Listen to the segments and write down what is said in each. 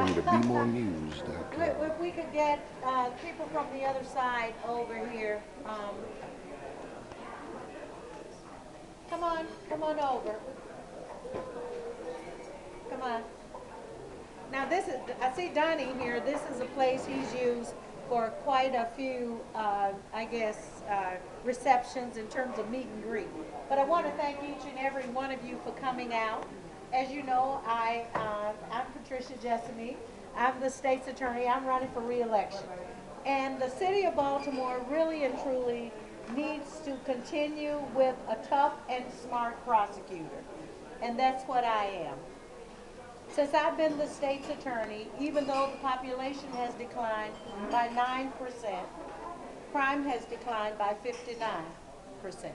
them to be more used. If we could get people from the other side over here. Come on over. Come on. Now this is, I see Donnie here, this is a place he's used for quite a few, I guess, receptions in terms of meet and greet. But I want to thank each and every one of you for coming out. As you know, I'm Patricia Jessamy. I'm the state's attorney. I'm running for re-election. And the city of Baltimore really and truly needs to continue with a tough and smart prosecutor. And that's what I am. Since I've been the state's attorney, even though the population has declined by 9%, crime has declined by 59%.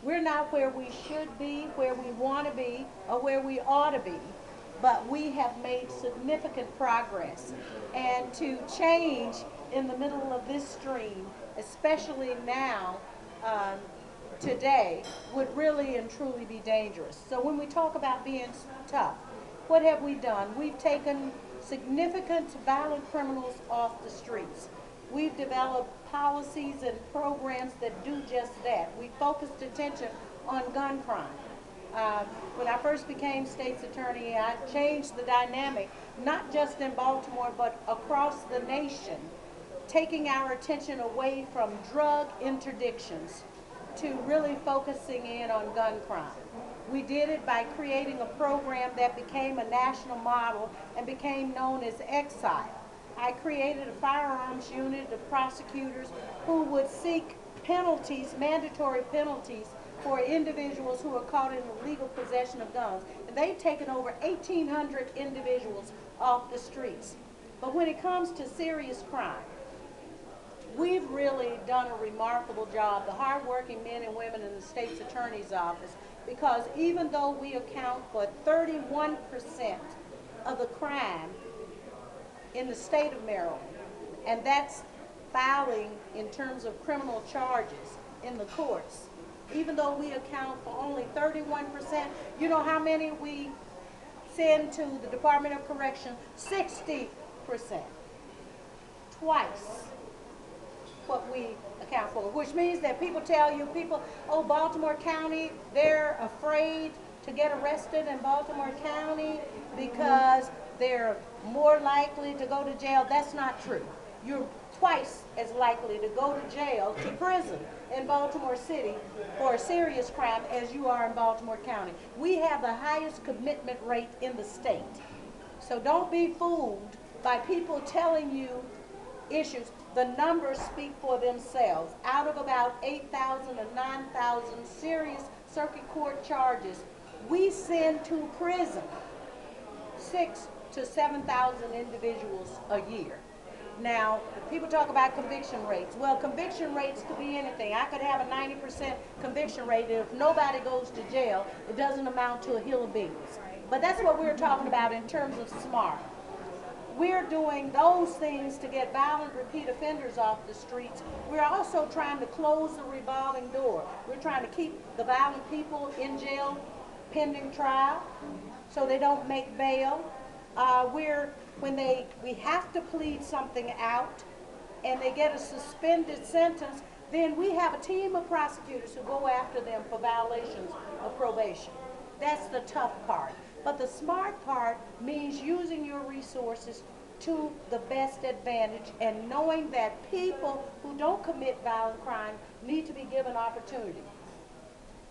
We're not where we should be, where we want to be, or where we ought to be, but we have made significant progress. And to change in the middle of this stream, especially now, today, would really and truly be dangerous. So when we talk about being tough, what have we done? We've taken significant violent criminals off the streets. We've developed policies and programs that do just that. We focused attention on gun crime. When I first became state's attorney, I changed the dynamic, not just in Baltimore, but across the nation, taking our attention away from drug interdictions to really focusing in on gun crime. We did it by creating a program that became a national model and became known as Exile. I created a firearms unit of prosecutors who would seek penalties, mandatory penalties, for individuals who are caught in illegal possession of guns. And they've taken over 1,800 individuals off the streets. But when it comes to serious crime, we've really done a remarkable job, the hardworking men and women in the state's attorney's office, because even though we account for 31% of the crime in the state of Maryland, and that's filing in terms of criminal charges in the courts, even though we account for only 31%, you know how many we send to the Department of Correction? 60%. Twice what we account for, which means that people tell you, oh, Baltimore County, they're afraid to get arrested in Baltimore County because they're more likely to go to jail. That's not true. You're twice as likely to go to jail, to prison in Baltimore City for a serious crime as you are in Baltimore County. We have the highest commitment rate in the state. So don't be fooled by people telling you issues. The numbers speak for themselves. Out of about 8,000 and 9,000 serious circuit court charges, we send to prison 6,000 to 7,000 individuals a year. Now, people talk about conviction rates. Well, conviction rates could be anything. I could have a 90% conviction rate, and if nobody goes to jail, it doesn't amount to a hill of beans. But that's what we're talking about in terms of SMART. We're doing those things to get violent repeat offenders off the streets. We're also trying to close the revolving door. We're trying to keep the violent people in jail pending trial so they don't make bail. We have to plead something out and they get a suspended sentence, then we have a team of prosecutors who go after them for violations of probation. That's the tough part. But the smart part means using your resources to the best advantage and knowing that people who don't commit violent crime need to be given opportunity.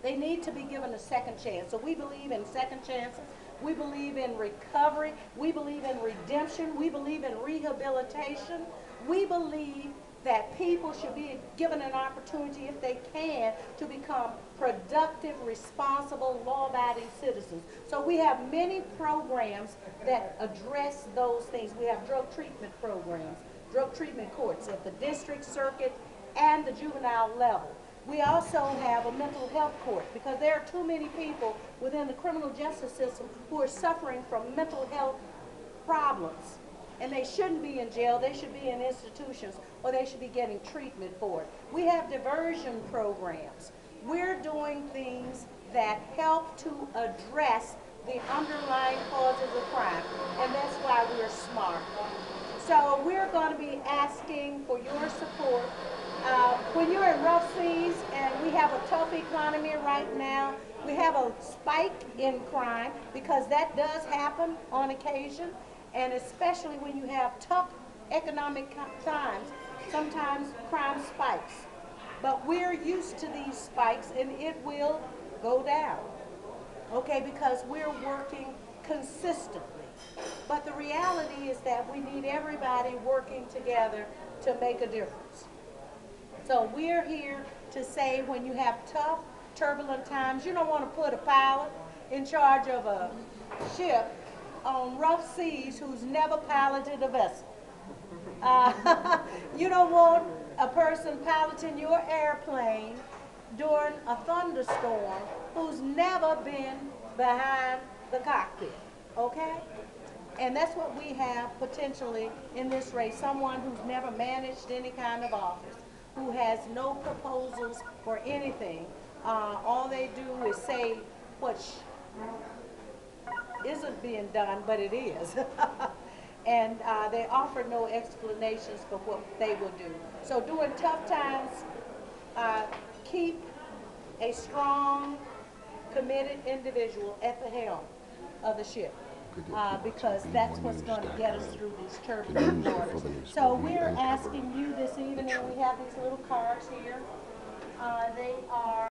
They need to be given a second chance. So we believe in second chances. We believe in recovery. We believe in redemption. We believe in rehabilitation. We believe that people should be given an opportunity, if they can, to become productive, responsible, law-abiding citizens. So we have many programs that address those things. We have drug treatment programs, drug treatment courts at the district, circuit, and the juvenile level. We also have a mental health court because there are too many people within the criminal justice system who are suffering from mental health problems. And they shouldn't be in jail, they should be in institutions, or they should be getting treatment for it. We have diversion programs. We're doing things that help to address the underlying causes of crime, and that's why we're smart. So we're going to be asking for your support. When you're in rough seas and we have a tough economy right now, we have a spike in crime because that does happen on occasion, and especially when you have tough economic times, sometimes crime spikes. But we're used to these spikes and it will go down, okay, because we're working consistently. But the reality is that we need everybody working together to make a difference. So we're here to say when you have tough, turbulent times, you don't want to put a pilot in charge of a ship on rough seas who's never piloted a vessel. You don't want a person piloting your airplane during a thunderstorm who's never been behind the cockpit, okay? And that's what we have potentially in this race, someone who's never managed any kind of office, who has no proposals for anything. All they do is say what isn't being done, but it is. And they offer no explanations for what they will do. So during tough times, keep a strong, committed individual at the helm of the ship. Because that's what's going to get us through these turbulent waters. So we're asking you this evening, we have these little cards here. They are